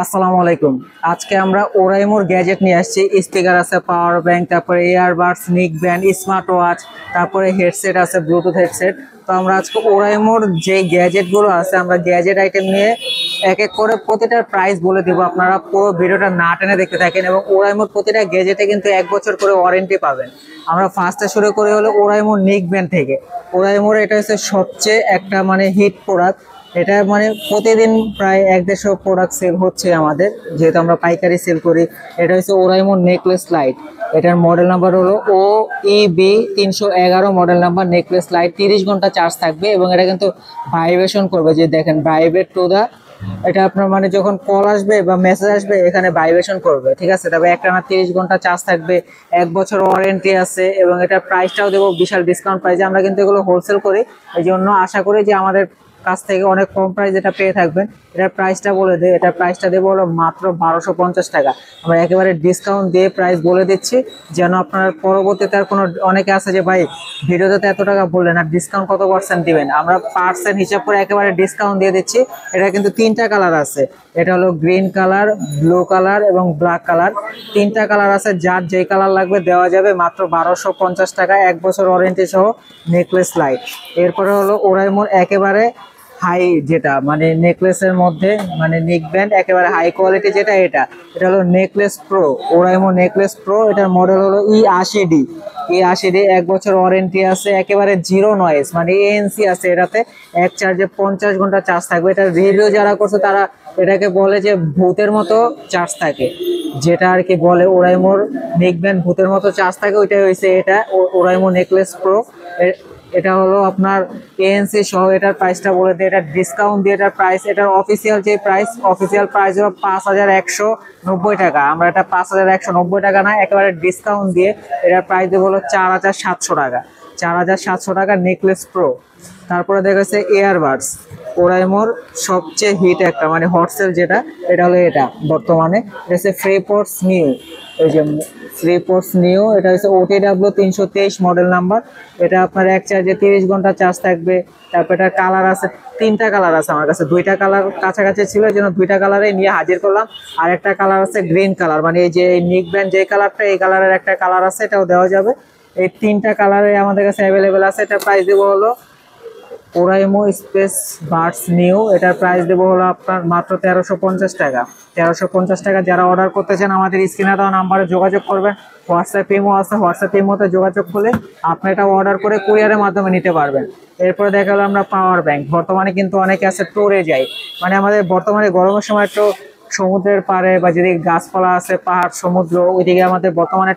আসসালামু আলাইকুম। আজকে আমরা ওরাইমোর গ্যাজেট নিয়ে আসছি। স্পিকার আছে, পাওয়ার ব্যাংক, তারপরে ইয়ারবাডস, নিক ব্যান্ড, স্মার্ট ওয়াচ, তারপরে হেডসেট আছে, ব্লুটুথ হেডসেট। তো আমরা আজকে ওরাইমোর যে গ্যাজেটগুলো আছে, আমরা গ্যাজেট আইটেম নিয়ে এক এক করে প্রতিটার প্রাইস বলে দেবো। আপনারা পুরো ভিডিওটা না টেনে দেখতে থাকেন এবং ওরাইমোর প্রতিটা গ্যাজেটে কিন্তু 1 বছর করে ওয়ারেন্টি পাবেন। আমরা ফার্স্টে শুরু করি হলো ওরাইমোর নিক ব্যান্ড থেকে। ওরাইমোর এটা হচ্ছে সবচেয়ে একটা হিট প্রোডাক্ট। এটা প্রতিদিন প্রায় 1-150 প্রোডাক্ট সেল হচ্ছে আমাদের, যেহেতু আমরা পাইকারি সেল করি। এটা হচ্ছে ওরাইমোর নেকলেস লাইট। এটার মডেল নাম্বার হলো OEB 311 model number. Necklace light 30 ঘন্টা চার্জ থাকবে এবং এটা কিন্তু ভাইব্রেশন করবে, যে দেখেন ভাইব্রেট টু দা। এটা আপনার যখন কল আসবে বা মেসেজ আসবে এখানে ভাইব্রেশন করবে, ঠিক আছে। তবে একটানা 30 ঘন্টা চার্জ থাকবে, 1 বছর ওয়ারেন্টি আছে এবং এটার প্রাইসটাও দেবো বিশাল ডিসকাউন্ট প্রাইসে। আমরা কিন্তু এগুলো হোলসেল করি, এই জন্য আশা করি যে আমাদের কাছ থেকে অনেক কম প্রাইস এটা পেয়ে থাকবেন। এটার প্রাইসটা বলে দেয়, এটার প্রাইসটা দেবো হলো মাত্র 1250 টাকা। আমরা একেবারে ডিসকাউন্ট দিয়ে প্রাইস বলে দিচ্ছি, যেন আপনার পরবর্তীতে আর কোনো অনেকে আছে যে ভাই ভিডিওতে তো এত টাকা বললেন আর ডিসকাউন্ট কত পার্সেন্ট দিবেন। আমরা পার্সেন্ট হিসাব করে একেবারে ডিসকাউন্ট দিয়ে দিচ্ছি। এটা কিন্তু 3টা কালার আছে। এটা হলো গ্রিন কালার, ব্লু কালার এবং ব্ল্যাক কালার। 3টা কালার আছে, যার যেই কালার লাগবে দেওয়া যাবে মাত্র 1250 টাকা, 1 বছর ওয়ারেন্টি সহ নেকলেস লাইট। এরপরে হলো ওরাইমোর একেবারে হাই, যেটা নেকলেসের মধ্যে নেক ব্যান্ড একেবারে হাই কোয়ালিটি, যেটা এটা হলো necklace pro, Oraimo necklace pro. এটার মডেল হলো E80D। E80D 1 বছর ওয়ারেন্টি আছে, একেবারে জিরো নয়েজ, ANC আছে এটাতে। এক চার্জে 50 ঘন্টা চার্জ থাকবে। এটা রিভিউ যারা করছে তারা এটাকে বলে যে ভূতের মতো চার্জ থাকে, যেটা আর কি বলে ওরাইমোর নেক ব্যান্ড ভূতের মতো চার্জ থাকে, ওইটাই হয়েছে এটা ওরাইমো নেকলেস প্রো। এটা হলো আপনার ANC সহ। এটার প্রাইসটা বলে দিই, এটা ডিসকাউন্ট দিয়ে এটার প্রাইস, এটার অফিসিয়াল প্রাইস হলো 5190 টাকা। আমরা এটা 5190 টাকা না, একেবারে ডিসকাউন্ট দিয়ে এটার প্রাইস দেবো হলো 4700 টাকা। 4700 টাকা নেকলেস প্রো। তারপরে দেখা যাচ্ছে এয়ারবাডস, ওরাইমোর সবচেয়ে হিট একটা হটসেল, যেটা এটা হলো এটা বর্তমানে হচ্ছে ফ্রিপোর্টস নিউ। এই যে ফ্রিপোর্টস নিউ, এটা হচ্ছে OTW 323 মডেল নাম্বার। এটা আপনার এক চার্জে 30 ঘন্টা চার্জ থাকবে। তারপর এটা কালার আছে, 3টা কালার আছে আমার কাছে, 2টা কালার কাছাকাছি ছিল, এই জন্য 2টা কালারে নিয়ে হাজির করলাম। আর একটা কালার আছে গ্রিন কালার, এই যে নিক ব্যান্ড যে কালারটা, এই কালারের একটা কালার আছে, এটাও দেওয়া যাবে। এই 3টা কালারে আমাদের কাছে অ্যাভেলেবেল আছে। এটা প্রাইস দেবো হলো ওরাইমো স্পেস বাডস নিউ। এটার প্রাইস দেবো হলো আপনার মাত্র 1350 টাকা। 1350 টাকা। যারা অর্ডার করতে চান আমাদের স্ক্রিনে দেওয়া নাম্বারে যোগাযোগ করবেন। হোয়াটসঅ্যাপ ইমো আছে, হোয়াটসঅ্যাপ ইমোতে যোগাযোগ করলে আপনি এটা অর্ডার করে কুরিয়ারের মাধ্যমে নিতে পারবেন। এরপরে দেখা গেলো আমরা পাওয়ার ব্যাংক। বর্তমানে কিন্তু অনেকে আছে ট্যুরে যায়, আমাদের বর্তমানে গরমের সময় তো সমুদ্রের পাড়ে বা যদি গাছপালা আছে, পাহাড়, সমুদ্র, ওইদিকে আমাদের বর্তমানে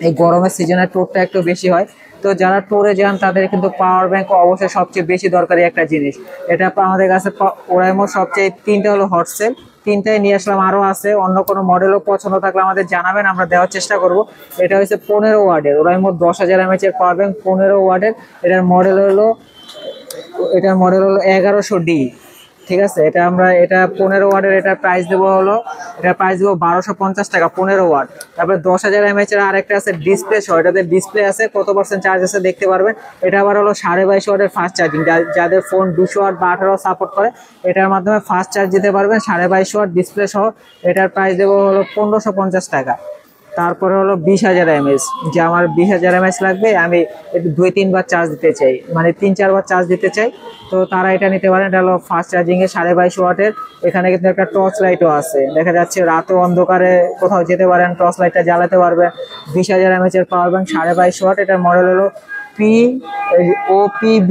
এই গরমের সিজনে ট্যুরটা একটু বেশি হয়। তো যারা ট্যুরে যান তাদের কিন্তু পাওয়ার ব্যাংক অবশ্যই সবচেয়ে বেশি দরকারি একটা জিনিস। এটা আমাদের কাছে ওরাইমোর সবচেয়ে 3টা হলো হটসেল, 3টাই নিয়ে আসলাম। আরও আছে, অন্য কোনো মডেলও পছন্দ থাকলে আমাদের জানাবেন, আমরা দেওয়ার চেষ্টা করব। এটা হচ্ছে 15 ওয়াটের ওরাইমোর 10,000 mAh এর পাওয়ার ব্যাংক, 15 ওয়াটের। এটার মডেল হলো 1100D, ঠিক আছে। এটা 15 ওয়াটের। এটার প্রাইস দেবো 1250 টাকা, 15 ওয়াট। তারপরে 10,000 mAh এর আরেকটা আছে ডিসপ্লে সহ, এটাতে ডিসপ্লে আছে, কত পার্সেন্ট চার্জ আছে দেখতে পারবেন। এটা আবার হলো 22.5 ওয়াটের ফাস্ট চার্জিং। যাদের ফোন 200 ওয়াট বা 18 সাপোর্ট করে, এটার মাধ্যমে ফাস্ট চার্জ দিতে পারবেন, 22.5 ওয়াট ডিসপ্লে সহ। এটার প্রাইস দেবো হলো 1550 টাকা। তারপরে হলো 20,000 mAh, যে আমার 20,000 mAh লাগবে, আমি একটু 2-3 বার চার্জ দিতে চাই, 3-4 বার চার্জ দিতে চাই, তো তারা এটা নিতে পারেন। এটা হলো ফাস্ট চার্জিং এর 22.5 ওয়াটের। এখানে কিন্তু একটা টর্চ লাইটও আছে, দেখা যাচ্ছে রাতে অন্ধকারে কোথাও যেতে পারেন, টর্চ লাইটটা জ্বালাতে পারবেন। 20,000 mAh এর পাওয়ার ব্যাংক, 22.5 ওয়াট। এটার মডেল হলো OPB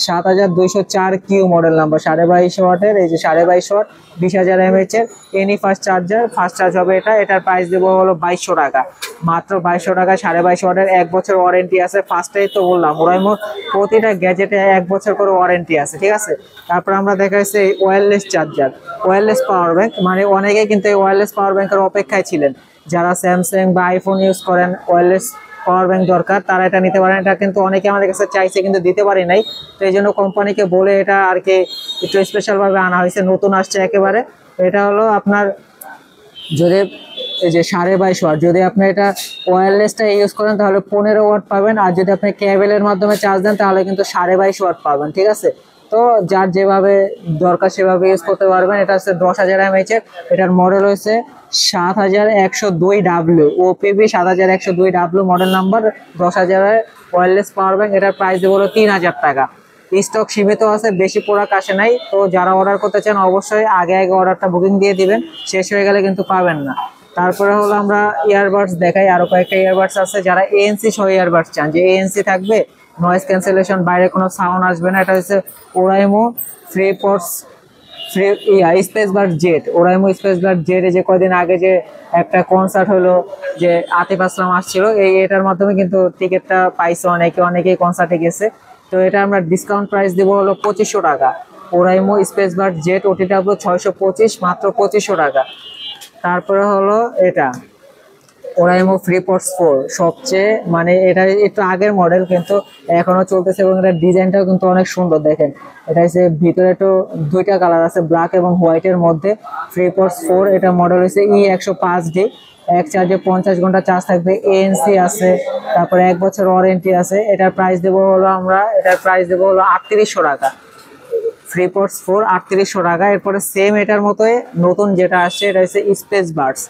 7204Q মডেল নাম্বার, 22.5 ওয়াটের। এই যে 22.5 ওয়াট, 20,000 mAh এর any fast charger, fast charge হবে এটা। এটার প্রাইস দেবো হলো 2200 টাকা, মাত্র 2200 টাকা। 22.5 ওয়াটের, 1 বছর ওয়ারেন্টি আছে। ফার্স্টেই তো বললাম ওরাইমোর প্রতিটা গ্যাজেটে 1 বছর করে ওয়ারেন্টি আছে, ঠিক আছে। তারপর আমরা দেখা যাচ্ছে wireless charger, wireless power bank. অনেকেই কিন্তু এই ওয়্যারলেস পাওয়ার ব্যাংকের অপেক্ষায় ছিলেন। যারা স্যামসাং বা আইফোন ইউজ করেন, ওয়্যারলেস পাওয়ার ব্যাংক দরকার, তারা এটা নিতে পারেন। এটা কিন্তু অনেকে আমাদের কাছে চাইছে কিন্তু দিতে পারি নাই, তো এই জন্য কোম্পানিকে বলে এটা আর কি একটু স্পেশালভাবে আনা হয়েছে, নতুন আসছে একেবারে। এটা হলো আপনার যদি এই যে 22.5 ওয়াট, যদি আপনি এটা ওয়্যারলেসটা ইউজ করেন তাহলে 15 ওয়াট পাবেন, আর যদি আপনি কেবলের মাধ্যমে চার্জ দেন তাহলে কিন্তু 22.5 ওয়াট পাবেন, ঠিক আছে। তো যার যেভাবে দরকার সেভাবে ইউজ করতে পারবেন। এটা হচ্ছে 10,000 mAh এর, এটার মডেল হচ্ছে 7102W, OPV 7102W model number, 10,000 wireless power bank. এটার প্রাইস দেবো হলো 3,000 টাকা। স্টক সীমিত আছে, বেশি প্রোডাক্ট আসে নাই, তো যারা অর্ডার করতে চান অবশ্যই আগে আগে অর্ডারটা বুকিং দিয়ে দিবেন, শেষ হয়ে গেলে কিন্তু পাবেন না। তারপরে হলো আমরা ইয়ারবাডস দেখাই, আরো কয়েকটা ইয়ারবাডস আছে। যারা ANC সহ ইয়ারবাডস চান, যে ANC থাকবে, নয়েজ ক্যান্সেলেশন, বাইরে কোনো সাউন্ড আসবে না, এটা হচ্ছে Oraimo FreePods space bud jet. Oraimo space bud jet, যে কয়দিন আগে যে একটা কনসার্ট হলো, যে আতিফ আসলাম আসছিল, এটার মাধ্যমে কিন্তু টিকিটটা পাইছে অনেকেই কনসার্টে গেছে। তো এটা আমরা ডিসকাউন্ট প্রাইস দেবো হলো 2500 টাকা। Oraimo space bud jet OTW 625, মাত্র 2500 টাকা। তারপরে হলো এটা ওরাইমো ফ্রিপডস 4, সবচেয়ে মানে এটা একটু আগের মডেল কিন্তু এখনো চলতেছে, এবং এটার ডিজাইনটাও কিন্তু অনেক সুন্দর। দেখেন, এটা হচ্ছে ভিতরে একটু দুইটা কালার আছে, ব্ল্যাক এবং হোয়াইটের মধ্যে। ফ্রিপডস 4, এটা মডেল হচ্ছে E105D। এক চার্জে 50 ঘন্টা চার্জ থাকবে, ANC আছে, তারপরে 1 বছর ওয়ারেন্টি আছে। এটার প্রাইস দেবো হলো 3800 টাকা। ফ্রিপডস 4 3800 টাকা। এরপরে সেম এটার মতোই নতুন যেটা আসছে, এটা হচ্ছে স্পেস বাডস।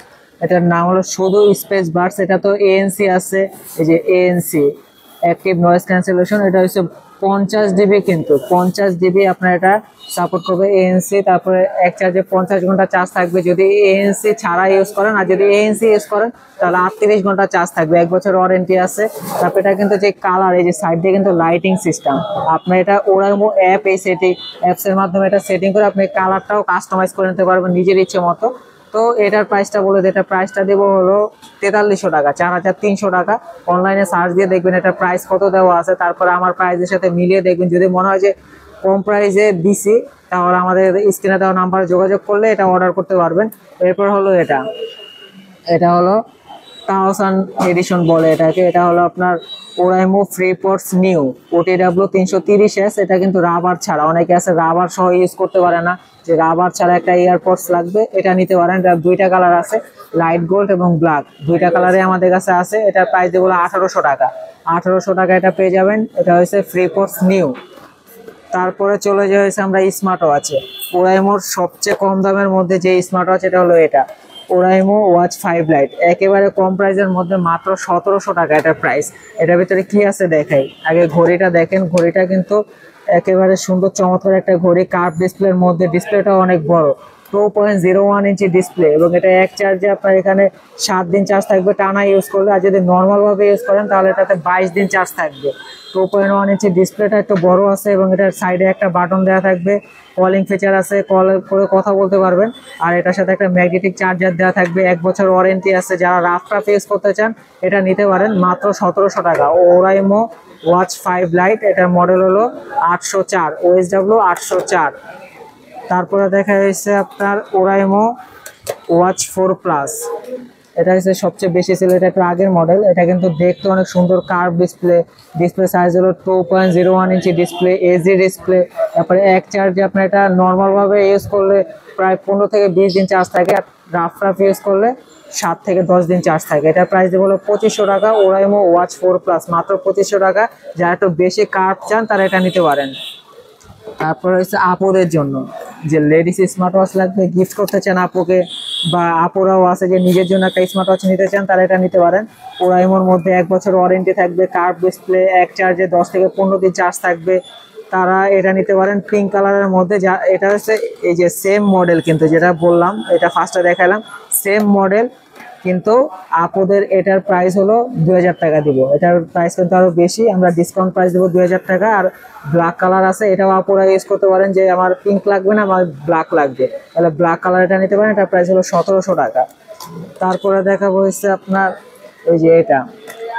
এটার নাম হলো শুধু স্পেস বাডস। এটা তো ANC আছে, এই যে ANC অ্যাক্টিভ নয়েজ ক্যান্সেলেশন। এটা হচ্ছে 50 জিবি, কিন্তু 50 জিবি আপনার এটা সাপোর্ট করবে ANC। তারপরে এক চার্জে 50 ঘন্টা চার্জ থাকবে যদি ANC ছাড়া ইউজ করেন, আর যদি ANC ইউজ করেন তাহলে 38 ঘন্টা চার্জ থাকবে, 1 বছর ওয়ারেন্টি আছে। তারপরে এটা কিন্তু যে কালার, এই যে সাইড দিয়ে কিন্তু লাইটিং সিস্টেম, আপনার এটা ওরাইমো অ্যাপ, এই অ্যাপসের মাধ্যমে এটা সেটিং করে আপনি কালারটাও কাস্টমাইজ করে নিতে পারবেন নিজের ইচ্ছে মতো। তো এটার প্রাইসটা বলে দিই, এটার প্রাইসটা দেবো হলো 4300 টাকা, 4300 টাকা। অনলাইনে সার্চ দিয়ে দেখবেন এটার প্রাইস কত দেওয়া আছে, তারপরে আমার প্রাইসের সাথে মিলিয়ে দেখবেন। যদি মনে হয় যে কম প্রাইসে দিছি, তাহলে আমাদের স্ক্রিনে দেওয়া নাম্বারে যোগাযোগ করলে এটা অর্ডার করতে পারবেন। এরপর হলো এটা হলো 1000 এডিশন বলে এটাকে। এটা হলো আপনার ওরাইমো ফ্রিপডস নিউ OTW 330S। এটা কিন্তু রাবার ছাড়া, অনেকে আছে রাবার সহ ইউজ করতে পারে না, যে রাবার ছাড়া একটা ইয়ারপডস লাগবে, এটা নিতে পারেন। এটা দুইটা কালার আছে, লাইট গোল্ড এবং ব্ল্যাক, দুইটা কালারে আমাদের কাছে আছে। এটার প্রাইস দেবো 1800 টাকা। 1800 টাকা এটা পেয়ে যাবেন। এটা হচ্ছে ফ্রিপডস নিউ। তারপরে চলে যাচ্ছে আমরা স্মার্ট ওয়াচে। ওরাইমোর সবচেয়ে কম দামের মধ্যে যে স্মার্ট ওয়াচ, এটা হলো এটা ওরাইমো ওয়াচ 5 লাইট, একেবারে কম প্রাইসের মধ্যে, মাত্র 1700 টাকা এটার প্রাইস। এটার ভিতরে কি আছে দেখাই, আগে ঘড়িটা দেখেন। ঘড়িটা কিন্তু একেবারে সুন্দর চমৎকার একটা ঘড়ি, কার্ভ ডিসপ্লের মধ্যে, ডিসপ্লেটাও অনেক বড়, 2.01 ইঞ্চি ডিসপ্লে, এবং এটা এক চার্জে আপনার এখানে 7 দিন চার্জ থাকবে টানা ইউজ করলে। আর যদি নর্মাল ভাবে ইউজ করেন তাহলে এটাতে 22 দিন চার্জ থাকবে। 2.1 ইঞ্চি ডিসপ্লেটা একটু বড় আছে, এবং এটার সাইডে একটা বাটন দেওয়া থাকবে, কলিং ফিচার আছে, কল করে কথা বলতে পারবেন। আর এটার সাথে একটা ম্যাগনেটিক চার্জার দেওয়া থাকবে, 1 বছর ওয়ারেন্টি আছে। যারা রাফ ইউজ করতে চান এটা নিতে পারেন, মাত্র 1700 টাকা। ওরাইমো ওয়াচ 5 লাইট, এটার মডেল হলো 804, OSW 804। তারপরে দেখা যাচ্ছে আপনার ওরাইমো ওয়াচ 4 প্লাস। এটা হচ্ছে সবচেয়ে বেশি ছিল, এটা একটু আগের মডেল। এটা কিন্তু দেখতে অনেক সুন্দর, কার্ভ ডিসপ্লে সাইজ হলো 2.01 ইঞ্চি ডিসপ্লে, এজি ডিসপ্লে। তারপরে এক চার্জে আপনার এটা নর্মালভাবে ইউজ করলে প্রায় 15 থেকে 20 দিন চার্জ থাকে, আর রাফ ইউজ করলে 7 থেকে 10 দিন চার্জ থাকে। এটার প্রাইস দেবো হলো 2500 টাকা। ওরাইমো ওয়াচ 4 প্লাস, মাত্র 2500 টাকা। যারা একটু বেশি কার্ভ চান তারা এটা নিতে পারেন। তারপর হচ্ছে আপুদের জন্য, যে লেডিস স্মার্ট ওয়াচ লাগবে, গিফট করতে চান আপুকে, বা আপুরাও আছে যে নিজের জন্য একটা স্মার্ট ওয়াচ নিতে চান, তারা এটা নিতে পারেন। ওরাইমোর মধ্যে 1 বছর ওয়ারেন্টি থাকবে, কার্ভ ডিসপ্লে, এক চার্জে 10 থেকে 15 দিন চার্জ থাকবে, তারা এটা নিতে পারেন। পিঙ্ক কালারের মধ্যে, যা এটা হচ্ছে এই যে সেম মডেল, কিন্তু যেটা বললাম এটা ফার্স্টে দেখালাম, সেম মডেল, কিন্তু আপুদের এটার প্রাইস হলো 2000 টাকা দিব। এটার প্রাইস কিন্তু আরো বেশি, আমরা ডিসকাউন্ট প্রাইস দেবো 2000 টাকা। আর ব্ল্যাক কালার আছে, এটাও আপুরা ইউজ করতে পারেন, যে আমার পিঙ্ক লাগবে না, আমার ব্ল্যাক লাগবে, তাহলে ব্ল্যাক কালার এটা নিতে পারেন। এটার প্রাইস হলো 1700 টাকা। তারপরে দেখাবো হচ্ছে আপনার এই যে এটা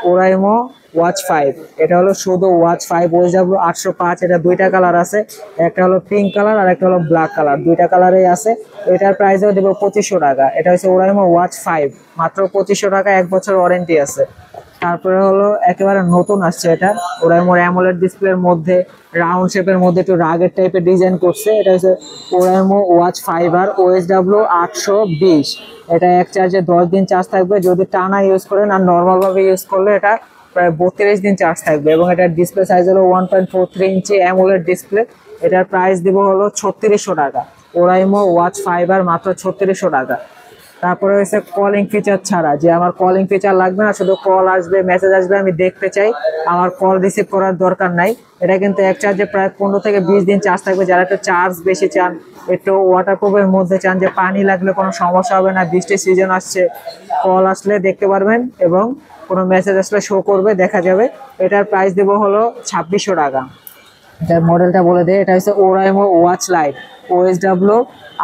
ওরাইমো ওয়াচ 5, এটা হলো শুধু ওয়াচ 5, OSW 805। এটা দুইটা কালার আছে, একটা হলো পিঙ্ক কালার আর একটা হলো ব্ল্যাক কালার, দুইটা কালারেই আছে। এটার প্রাইসও দেবো 2500 টাকা। এটা হচ্ছে ওরাইমো ওয়াচ 5, মাত্র 2500 টাকা, 1 বছর ওয়ারেন্টি আছে। তারপরে হলো একেবারে নতুন আসছে এটা ওরাইমোর অ্যামোলেড ডিসপ্লের মধ্যে, রাউন্ড শেপের মধ্যে একটু রাগের টাইপের ডিজাইন করছে। এটা হচ্ছে ওরাইমো ওয়াচ 5R, OSW 820। এটা এক চার্জে 10 দিন চার্জ থাকবে যদি টানা ইউজ করেন, আর নর্মাল ভাবে ইউজ করলে এটা প্রায় 32 দিন চার্জ থাকবে। এবং এটার ডিসপ্লে সাইজ হলো 1.43 ইঞ্চি অ্যামোলেড ডিসপ্লে, এটার প্রাইস দিব হলো 3600 টাকা। ওরাইমো ওয়াচ ফাইবার মাত্র 3600 টাকা। তারপরে হচ্ছে কলিং ফিচার ছাড়া, যে আমার কলিং ফিচার লাগবে না, শুধু কল আসবে মেসেজ আসবে, আমি দেখতে চাই, আমার কল রিসিভ করার দরকার নাই। এটা কিন্তু এক চার্জে প্রায় 15 থেকে 20 দিন চার্জ থাকবে। যারা একটু চার্জ বেশি চান, একটু ওয়াটারপ্রুফের মধ্যে চান, যে পানি লাগলে কোনো সমস্যা হবে না, বৃষ্টির সিজন আসছে, কল আসলে দেখতে পারবেন এবং কোনো মেসেজ আসলে শো করবে, দেখা যাবে। এটার প্রাইস দেবো হলো 2600 টাকা। এটার মডেলটা বলে দেয়, এটা হচ্ছে ওরাইমো ওয়াচ লাইট OSW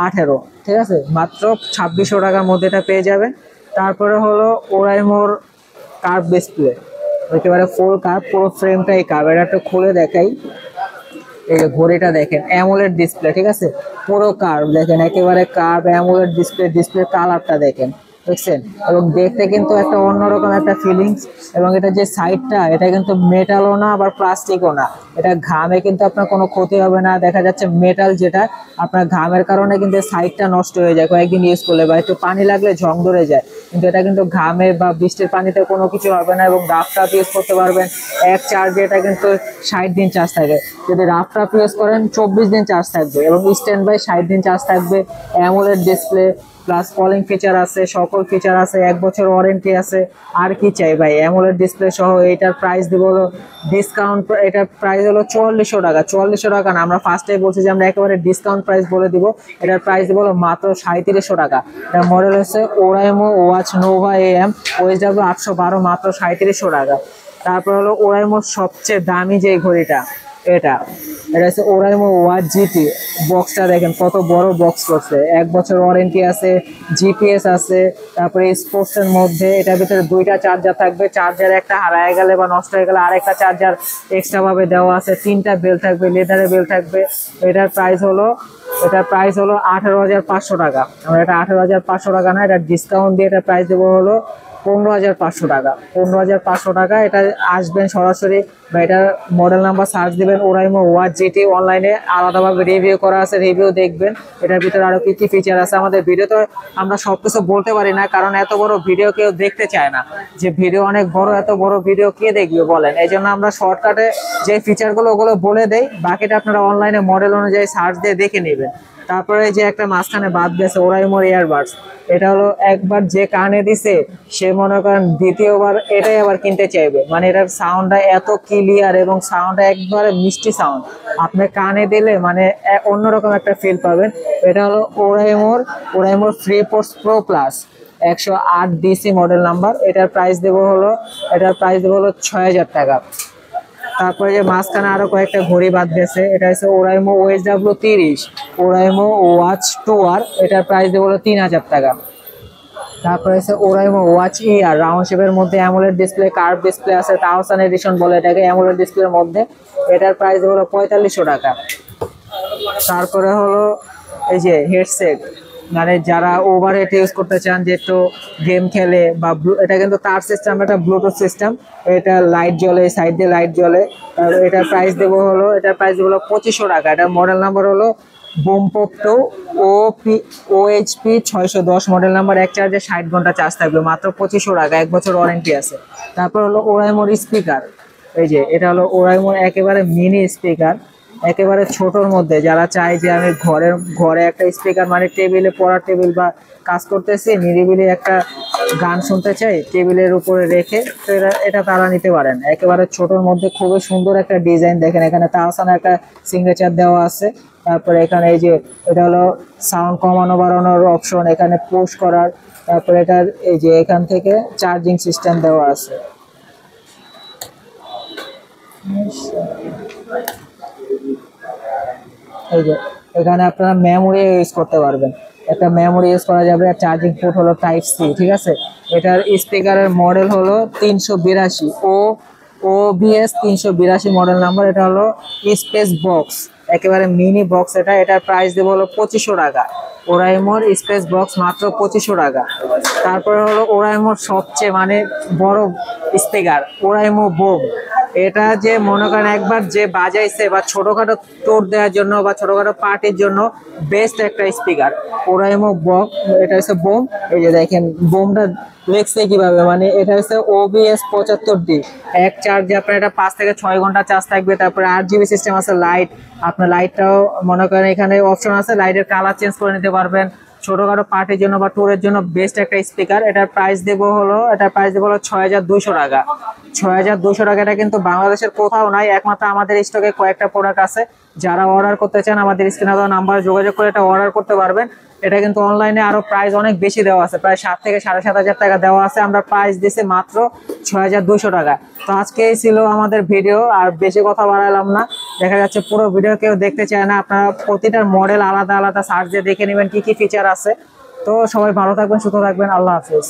18, ঠিক আছে, মাত্র 2600 টাকার মধ্যে এটা পেয়ে যাবেন। তারপরে হলো ওরাইমোর কার্ভ ডিসপ্লে, একেবারে ফুল কার্ভ, পুরো ফ্রেমটাই কার্ভ। এটা একটু খুলে দেখাই, এই যে ঘড়িটা দেখেন, অ্যামোলেড ডিসপ্লে, ঠিক আছে, পুরো কার্ভ দেখেন, একেবারে কার্ভ অ্যামোলেড ডিসপ্লে। ডিসপ্লে কালারটা দেখেন, দেখছেন, এবং দেখতে কিন্তু একটা অন্যরকম একটা ফিলিংস। এবং এটা যে সাইডটা, এটা কিন্তু মেটালও না আবার প্লাস্টিকও না, এটা ঘামে কিন্তু আপনার কোনো ক্ষতি হবে না। দেখা যাচ্ছে মেটাল যেটা, আপনার ঘামের কারণে কিন্তু সাইডটা নষ্ট হয়ে যায় কয়েকদিন ইউজ করলে, বা একটু পানি লাগলে ঝং ধরে যায়, কিন্তু এটা কিন্তু ঘামে বা বৃষ্টির পানিতে কোনো কিছু হবে না। এবং রাফ টাফ ইউজ করতে পারবেন। এক চার্জে এটা কিন্তু 60 দিন চার্জ থাকে। যদি রাফ টাফ ইউজ করেন 24 দিন চার্জ থাকবে, এবং স্ট্যান্ড বাই 60 দিন চার্জ থাকবে। AMOLED display plus calling feature আছে, সকল ফিচার আছে, 1 বছর ওয়ারেন্টি আছে। আর কি চাই ভাই, অ্যামোলেড ডিসপ্লে সহ। এটার প্রাইস দিব হলো ডিসকাউন্ট, এটার প্রাইস হলো 4400 টাকা। 4400 টাকা না, আমরা ফার্স্টে বলছি যে আমরা একেবারে ডিসকাউন্ট প্রাইস বলে দিব। এটার প্রাইস দিব হলো মাত্র 3700 টাকা। এটার মডেল হচ্ছে Oraimo watch Nova AM OSW 812, মাত্র 3700 টাকা। তারপর হলো ওরাইমোর সবচেয়ে দামি যে ঘড়িটা, এটা হচ্ছে ওরাইমো ওয়াচ GT। বক্সটা দেখেন কত বড় বক্স করছে, 1 বছর ওয়ারেন্টি আছে, GPS আছে। তারপরে স্পোর্টসের মধ্যে এটার ভিতরে 2টা চার্জার থাকবে, চার্জার একটা হারায় গেলে বা নষ্ট হয়ে গেলে আরেকটা চার্জার এক্সট্রা ভাবে দেওয়া আছে, 3টা বেল থাকবে, লেদারের বেল থাকবে। এটার প্রাইস হলো 18500 টাকা। আমরা এটা 18500 টাকা না, এটা ডিসকাউন্ট দিয়ে এটা প্রাইস দেবো হলো 15500 টাকা। 15500 টাকা। এটা আসবেন সরাসরি, বা এটা মডেল নাম্বার সার্চ দিবেন ওরাইমো ওয়াচ GT। অনলাইনে আলাদাভাবে রিভিউ করা আছে, রিভিউ দেখবেন। এটার ভিতরে আরো কি কি ফিচার আছে। আমাদের ভিডিওতে আমরা সবকিছু বলতে পারি না, কারণ এত বড় ভিডিও কেউ দেখতে চায় না। যে ভিডিও অনেক বড়, এত বড় ভিডিও কে দেখবে বলেন। এই জন্য আমরা শর্টকাটে যে ফিচারগুলো ওগুলো বলে দেই, বাকিটা আপনারা অনলাইনে মডেল অনুযায়ী সার্চ দিয়ে দেখে নেবেন। তারপরে যে একটা মাঝখানে বাদ গেছে ওরাইমোর ইয়ারবাডস, এটা হলো একবার যে কানে দিছে সে মনে করেন দ্বিতীয়বার এটাই আবার কিনতে চাইবে। মানে এটার সাউন্ডটা এত ক্লিয়ার এবং সাউন্ডটা একবারে মিষ্টি সাউন্ড, আপনি কানে দিলে মানে অন্যরকম একটা ফিল পাবেন। এটা হলো ওরাইমোর FreePods Pro Plus 108 DC model number. এটার প্রাইস দেবো হলো 6000 টাকা। তারপরে যে মাঝখানে আরো কয়েকটা ঘড়ি বাদ গেছে, এটা হচ্ছে Oraimo OSW 30 Oraimo watch 2R। এটার প্রাইস দেবো হলো 3000 টাকা। তারপরে হচ্ছে ওরাইমো ওয়াচ ER, রাউন্ড শেপের মধ্যে অ্যামোলেড ডিসপ্লে, কার্ভ ডিসপ্লে আছে, 1000 এডিশন বলে এটাকে, অ্যামোলেড ডিসপ্লের মধ্যে। এটার প্রাইস দেবো হলো 4500 টাকা। তারপরে হলো এই যে হেডসেট, মানে যারা ওভারহেড ইউজ করতে চান, যে একটু গেম খেলে বা এটা কিন্তু তার সিস্টেম, এটা ব্লুটুথ সিস্টেম, এটা লাইট জ্বলে, সাইড দিয়ে লাইট জ্বলে। এটার প্রাইস দেবো হলো 2500 টাকা। এটার মডেল নাম্বার হলো বুমপপ 2 OHP 610 মডেল নাম্বার। এক চার্জে 60 ঘন্টা চার্জ থাকবে, মাত্র 2500 টাকা, 1 বছর ওয়ারেন্টি আছে। তারপর হলো ওরাইমোর স্পিকার, এই যে এটা হলো ওরাইমোর একেবারে মিনি স্পিকার, একেবারে ছোটর মধ্যে। যারা চায় যে আমি ঘরে একটা স্পিকার, মানে টেবিলে, পড়ার টেবিল বা কাজ করতেছি, নিরিবিলি একটা গান শুনতে চাই টেবিলের উপরে রেখে, তো এটা তারা নিতে পারেন। একেবারে ছোটর মধ্যে খুবই সুন্দর একটা ডিজাইন দেখেন, এখানে তাহসান একটা সিগনেচার দেওয়া আছে। তারপরে এখানে এই যে এটা হলো সাউন্ড কমানো বাড়ানোর অপশন, এখানে পুশ করার। তারপরে এটার এই যে এখান থেকে চার্জিং সিস্টেম দেওয়া আছে। এই যে এখানে আপনারা মেমোরি ইউজ করতে পারবেন, একটা মেমোরি ইউজ করা যাবে। আর চার্জিং পোর্ট হলো Type-C, ঠিক আছে। এটার স্পিকারের মডেল হলো 382 OBS 382 মডেল নাম্বার। এটা হলো স্পেস বক্স, একেবারে মিনি বক্স এটা। এটার প্রাইস দেবো হলো 2500 টাকা। ওরাইমোর স্পেস বক্স মাত্র 2500 টাকা। তারপরে হলো ওরাইমোর সবচেয়ে মানে বড় স্পিকার ওরাইমো বুম। এটা যে মনে করেন একবার যে বাজাইছে বা ছোটখাটো টোর দেওয়ার জন্য বা ছোটখাটো পার্টির জন্য বেস্ট একটা স্পিকার ওরাইমো বক। এটা হচ্ছে বোম, এই যে দেখেন বোমটা লেখছে কিভাবে, মানে এটা হচ্ছে OBS 75D। এক চার্জে আপনার এটা 5 থেকে 6 ঘন্টা চার্জ থাকবে। তারপরে 8 GB সিস্টেম আছে, লাইট আপনার লাইটটাও মনে করেন এখানে অপশন আছে, লাইটের কালার চেঞ্জ করে নিতে পারবেন। ছোটখাটো পার্টির জন্য বা ট্যুরের জন্য বেস্ট একটা স্পিকার। এটার প্রাইস দেবো হলো 6200 টাকা। 6200 টাকা। এটা কিন্তু বাংলাদেশের কোথাও নাই, একমাত্র আমাদের স্টকে কয়েকটা প্রোডাক্ট আছে। যারা অর্ডার করতে চান আমাদের স্ক্রিনে দেওয়া নাম্বারে যোগাযোগ করে এটা অর্ডার করতে পারবেন। এটা কিন্তু অনলাইনে আরো প্রাইস অনেক বেশি দেওয়া আছে, প্রায় 7 থেকে 7500 টাকা দেওয়া আছে। আমরা প্রাইস দিছি মাত্র 6200 টাকা। তো আজকে এই ছিল আমাদের ভিডিও, আর বেশি কথা বাড়ালাম না। দেখা যাচ্ছে পুরো ভিডিও কেউ দেখতে চায় না, আপনারা প্রতিটার মডেল আলাদা আলাদা সার্চ দিয়ে দেখে নেবেন কি কি ফিচার আছে। তো সবাই ভালো থাকবেন, সুস্থ থাকবেন, আল্লাহ হাফিজ।